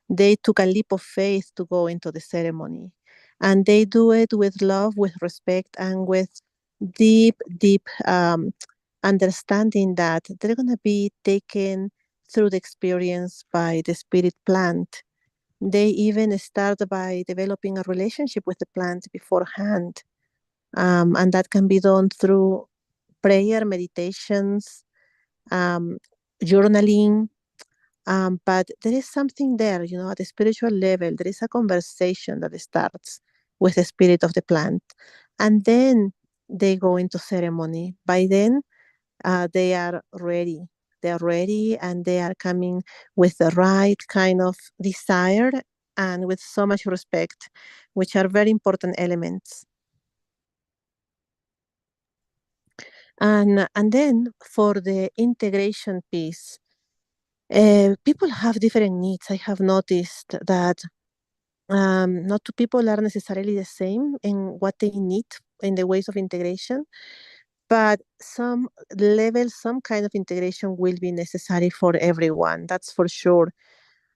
They took a leap of faith to go into the ceremony. And they do it with love, with respect, and with deep understanding that they're going to be taken through the experience by the spirit plant. They even start by developing a relationship with the plant beforehand. And that can be done through prayer, meditations, um, journaling. But there is something there, at the spiritual level, there is a conversation that starts with the spirit of the plant. And then they go into ceremony. By then, they are ready. They are ready and they are coming with the right kind of desire and with so much respect, which are very important elements. And then for the integration piece, people have different needs. I have noticed that not two people are necessarily the same in what they need in the ways of integration, but some level, some kind of integration will be necessary for everyone. That's for sure.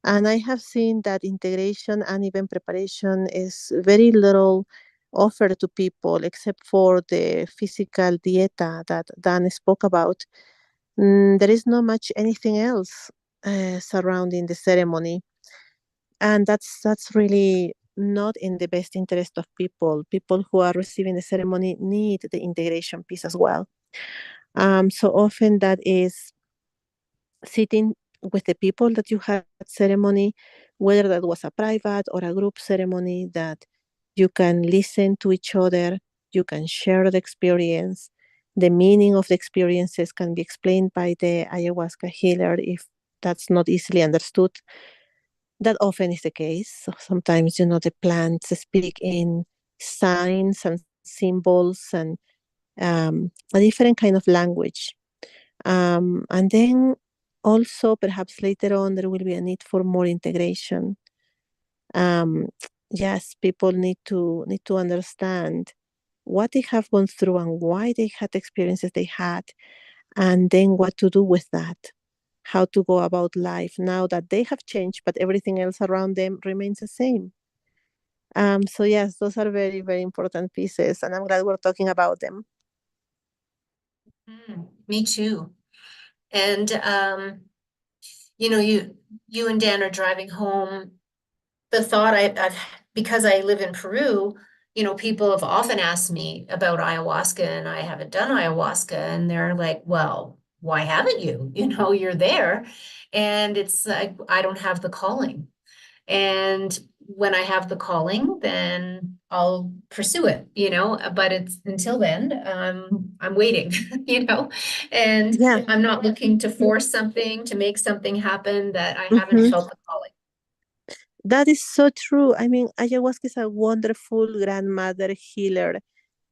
And I have seen that integration and even preparation is very little offered to people except for the physical dieta that Dan spoke about. There is not much anything else surrounding the ceremony. And that's really not in the best interest of people. People who are receiving the ceremony need the integration piece as well. So often that is sitting with the people that you had at ceremony, whether that was a private or a group ceremony, that you can listen to each other, you can share the experience. The meaning of the experiences can be explained by the ayahuasca healer if that's not easily understood. That often is the case. So sometimes, the plants speak in signs and symbols and a different kind of language. And then also, perhaps later on, there will be a need for more integration. Um, yes, people need to understand what they have gone through and why they had the experiences they had, and then what to do with that, how to go about life now that they have changed, but everything else around them remains the same. So yes, those are very, very important pieces, and I'm glad we're talking about them.
Me too. And you and Dan are driving home. The thought I've because I live in Peru, people have often asked me about ayahuasca and I haven't done ayahuasca, and they're like, well, why haven't you? You're there. And it's like, I don't have the calling. And when I have the calling, then I'll pursue it, but it's until then, I'm waiting, and
Yeah.
I'm not looking to force something, to make something happen that I haven't
Mhm.
felt the calling.
That is so true. I mean, ayahuasca is a wonderful grandmother healer,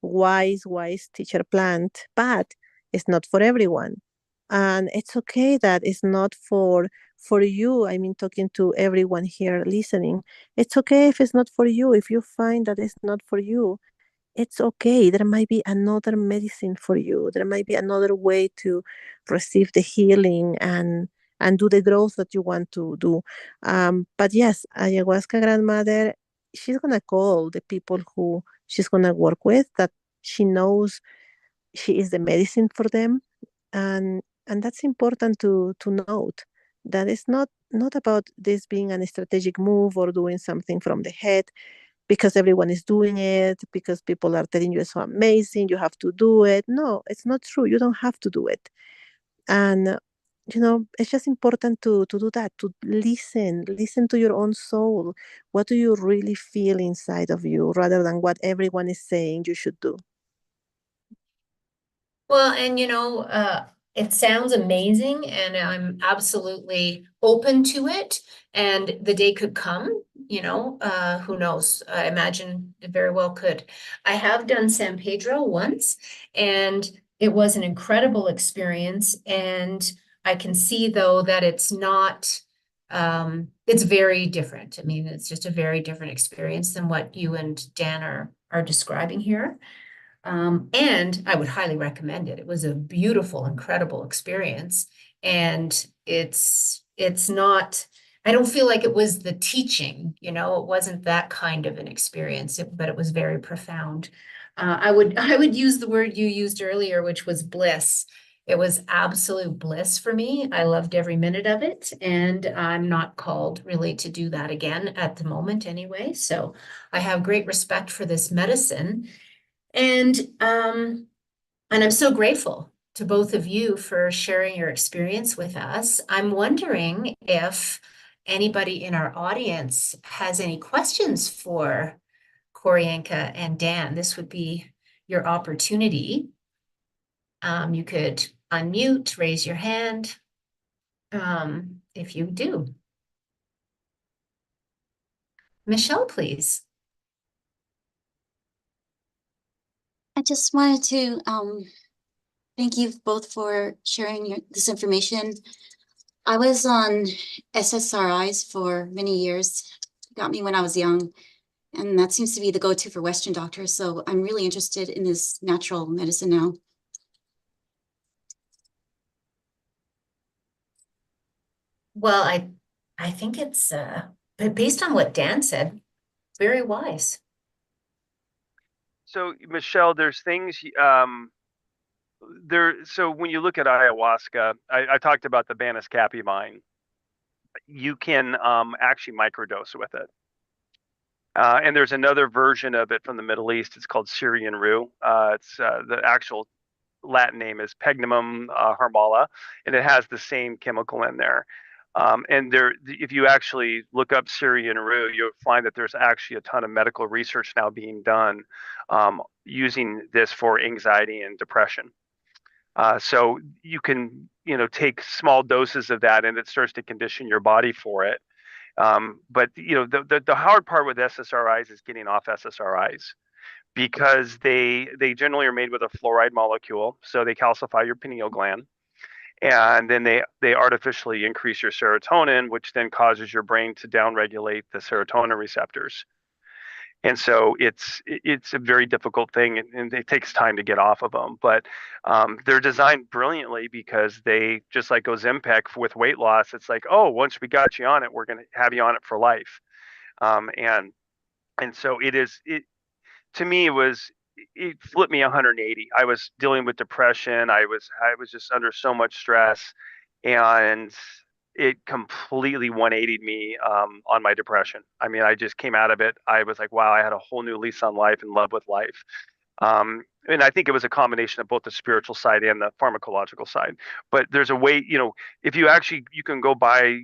wise teacher plant, but it's not for everyone. And it's okay that it's not for you. I mean, talking to everyone here listening, it's okay if it's not for you. If you find that it's not for you, it's okay. There might be another medicine for you. There might be another way to receive the healing and do the growth that you want to do. But yes, ayahuasca grandmother, she's gonna call the people who she's gonna work with, that she knows she is the medicine for them, and that's important to note. That it's not about this being a strategic move or doing something from the head because everyone is doing it, because people are telling you it's so amazing, you have to do it. No, it's not true. You don't have to do it. And it's just important to do that, to listen to your own soul. What do you really feel inside of you rather than what everyone is saying you should do?
Well, and it sounds amazing, and I'm absolutely open to it. And the day could come, who knows? I imagine it very well could. I have done San Pedro once, and it was an incredible experience. And I can see, though, that it's not, it's very different. I mean, it's just a very different experience than what you and Dan are describing here. And I would highly recommend it. It was a beautiful, incredible experience. And it's not, I don't feel like it was the teaching, it wasn't that kind of an experience, but it was very profound. I would use the word you used earlier, which was bliss. It was absolute bliss for me. I loved every minute of it, and I'm not called really to do that again at the moment anyway. So I have great respect for this medicine. And I'm so grateful to both of you for sharing your experience with us. I'm wondering if anybody in our audience has any questions for Koryanka and Dan. This would be your opportunity. You could unmute, raise your hand, if you do. Michelle, please.
I just wanted to thank you both for sharing this information. I was on SSRIs for many years, got me when I was young, and that seems to be the go-to for Western doctors. So I'm really interested in this natural medicine now.
Well, I think it's but based on what Dan said, very wise.
So Michelle, there's things so when you look at ayahuasca, I talked about the Baniscapi vine. You can actually microdose with it. And there's another version of it from the Middle East. It's called Syrian rue. It's the actual Latin name is Pegnum harmala, and it has the same chemical in there. And if you actually look up Syrian rue, you'll find that there's actually a ton of medical research now being done using this for anxiety and depression. So you can, take small doses of that, and it starts to condition your body for it. But the hard part with SSRIs is getting off SSRIs, because they generally are made with a fluoride molecule, so they calcify your pineal gland, and then they artificially increase your serotonin, which then causes your brain to downregulate the serotonin receptors. And so it's a very difficult thing, and it takes time to get off of them. But they're designed brilliantly, because they, just like Ozempic with weight loss, it's like, oh, once we got you on it, we're going to have you on it for life. And so to me, it flipped me 180. I was dealing with depression. I was just under so much stress, and it completely 180'd me on my depression. I mean, I just came out of it. I was like, wow, I had a whole new lease on life and love with life. And I think it was a combination of both the spiritual side and the pharmacological side. But there's a way, if you can go buy,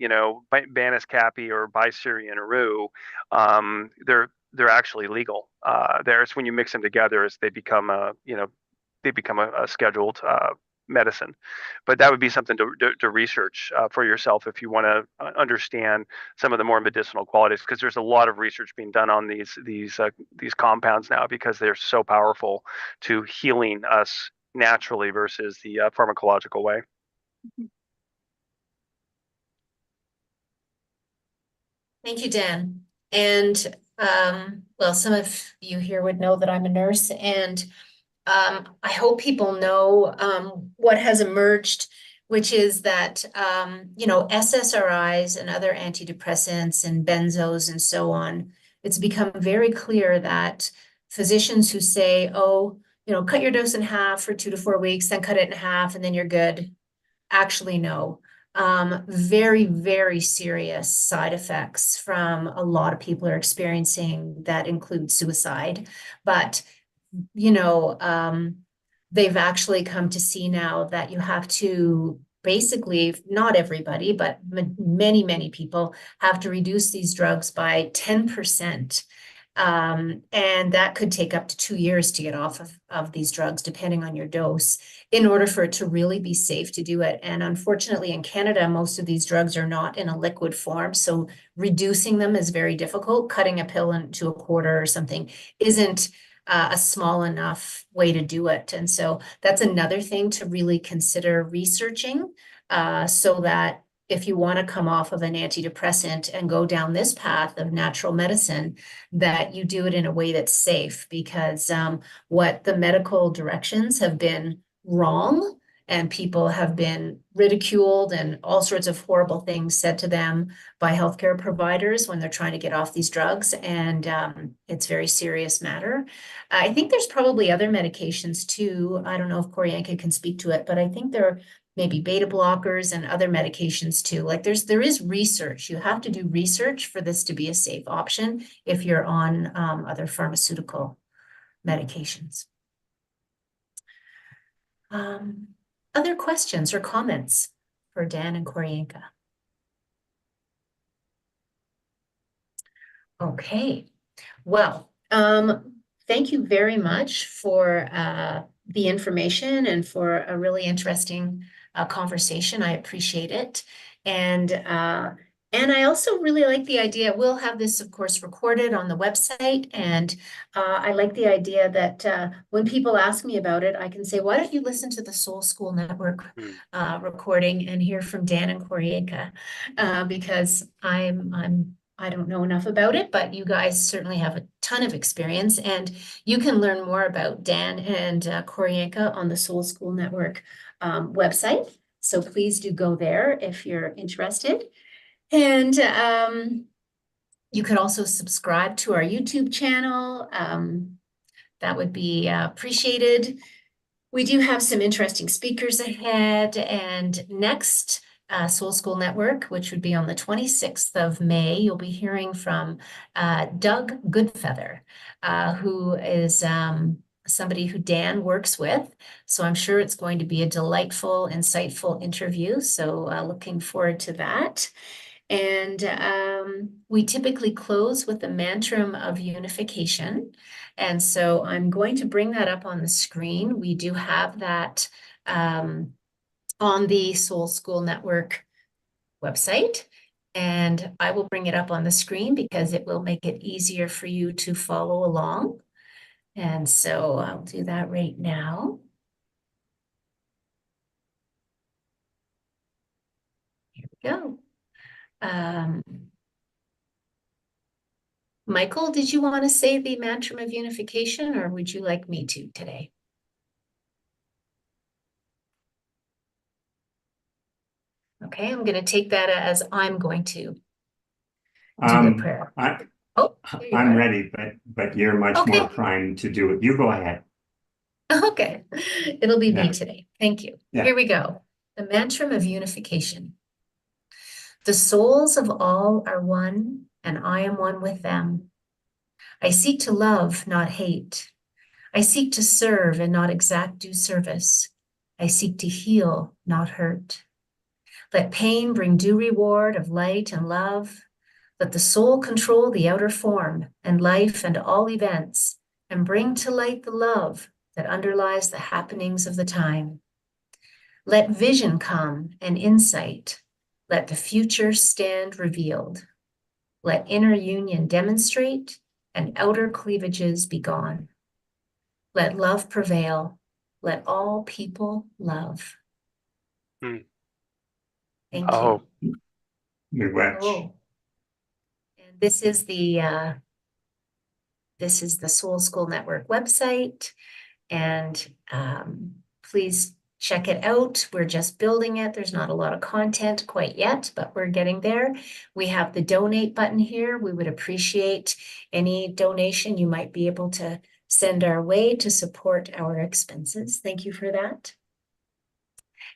Baniscapi or buy Syrian rue, they're actually legal. There's when you mix them together, they become a scheduled medicine. But that would be something to research for yourself if you want to understand some of the more medicinal qualities, because there's a lot of research being done on these compounds now, because they're so powerful to healing us naturally versus the pharmacological way.
Thank you, Dan. And well, some of you here would know that I'm a nurse, and I hope people know what has emerged, which is that SSRIs and other antidepressants and benzos and so on, it's become very clear that physicians who say, oh, cut your dose in half for 2 to 4 weeks, then cut it in half, and then you're good, actually no. Very, very serious side effects from a lot of people are experiencing that include suicide. But they've actually come to see now that you have to basically, not everybody, but many, many people have to reduce these drugs by 10%. And that could take up to 2 years to get off of these drugs, depending on your dose, in order for it to really be safe to do it. And unfortunately, in Canada, most of these drugs are not in a liquid form. So reducing them is very difficult. Cutting a pill into a quarter or something isn't a small enough way to do it. And so that's another thing to really consider researching, so that if you want to come off of an antidepressant and go down this path of natural medicine, that you do it in a way that's safe, because what the medical directions have been wrong and people have been ridiculed and all sorts of horrible things said to them by healthcare providers when they're trying to get off these drugs, and it's a very serious matter. I think there's probably other medications too. I don't know if Koryanka can speak to it, but I think there are maybe beta blockers and other medications too. Like there is research. You have to do research for this to be a safe option if you're on other pharmaceutical medications. Other questions or comments for Dan and Koryanka? Okay, well, thank you very much for the information and for a really interesting conversation. I appreciate it. And I also really like the idea, we'll have this, of course, recorded on the website. And I like the idea that when people ask me about it, I can say, why don't you listen to the Soul School Network recording and hear from Dan and Koryanka? Because I don't know enough about it, but you guys certainly have a ton of experience, and you can learn more about Dan and Koryanka on the Soul School Network website. So please do go there if you're interested. And you could also subscribe to our YouTube channel. That would be appreciated. We do have some interesting speakers ahead, and next Soul School Network, which would be on the 26th of May, you'll be hearing from Doug Goodfeather, who is somebody who Dan works with. So I'm sure it's going to be a delightful, insightful interview. So looking forward to that. And we typically close with the mantra of unification. And so I'm going to bring that up on the screen. We do have that on the Soul School Network website. And I will bring it up on the screen because it will make it easier for you to follow along. And so I'll do that right now. Here we go. Michael, did you want to say the mantra of unification, or would you like me to today? Okay, I'm going to take that as I'm going to do the prayer.
I'm ready, but you're much more primed to do it. You go ahead.
Okay, it'll be me today. Thank you.
Yeah.
Here we go. The mantra of unification. The souls of all are one, and I am one with them. I seek to love, not hate. I seek to serve and not exact due service. I seek to heal, not hurt. Let pain bring due reward of light and love. Let the soul control the outer form and life and all events, and bring to light the love that underlies the happenings of the time. Let vision come and insight. Let the future stand revealed. Let inner union demonstrate and outer cleavages be gone. Let love prevail. Let all people love. Thank you.
Miigwech.
And this is the Soul School Network website, and please check it out. We're just building it. There's not a lot of content quite yet, but we're getting there. We have the donate button here. We would appreciate any donation you might be able to send our way to support our expenses. Thank you for that.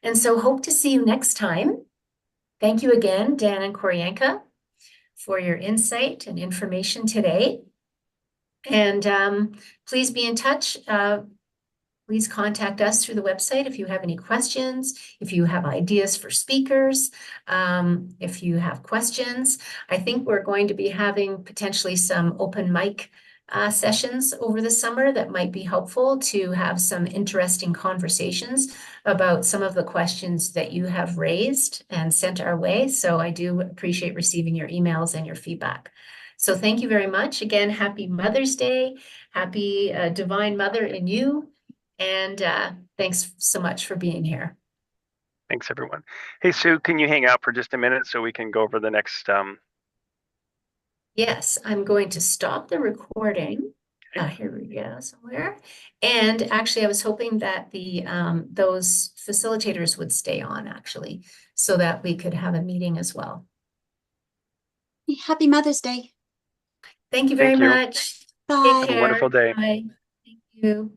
And so hope to see you next time. Thank you again, Dan and Koryanka, for your insight and information today. And please be in touch. Please contact us through the website if you have any questions, if you have ideas for speakers, if you have questions. I think we're going to be having potentially some open mic sessions over the summer that might be helpful to have some interesting conversations about some of the questions that you have raised and sent our way. So I do appreciate receiving your emails and your feedback. So thank you very much. Again, happy Mother's Day. Happy Divine Mother in you. And thanks so much for being here.
Thanks, everyone. Hey, Sue, can you hang out for just a minute so we can go over the next?
Yes, I'm going to stop the recording. Here we go, somewhere. And actually, I was hoping that the those facilitators would stay on actually, so that we could have a meeting as well.
Happy Mother's Day.
Thank you very
Thank you.
much.
Bye.
Take
Have a
care.
wonderful day.
Bye. Thank you.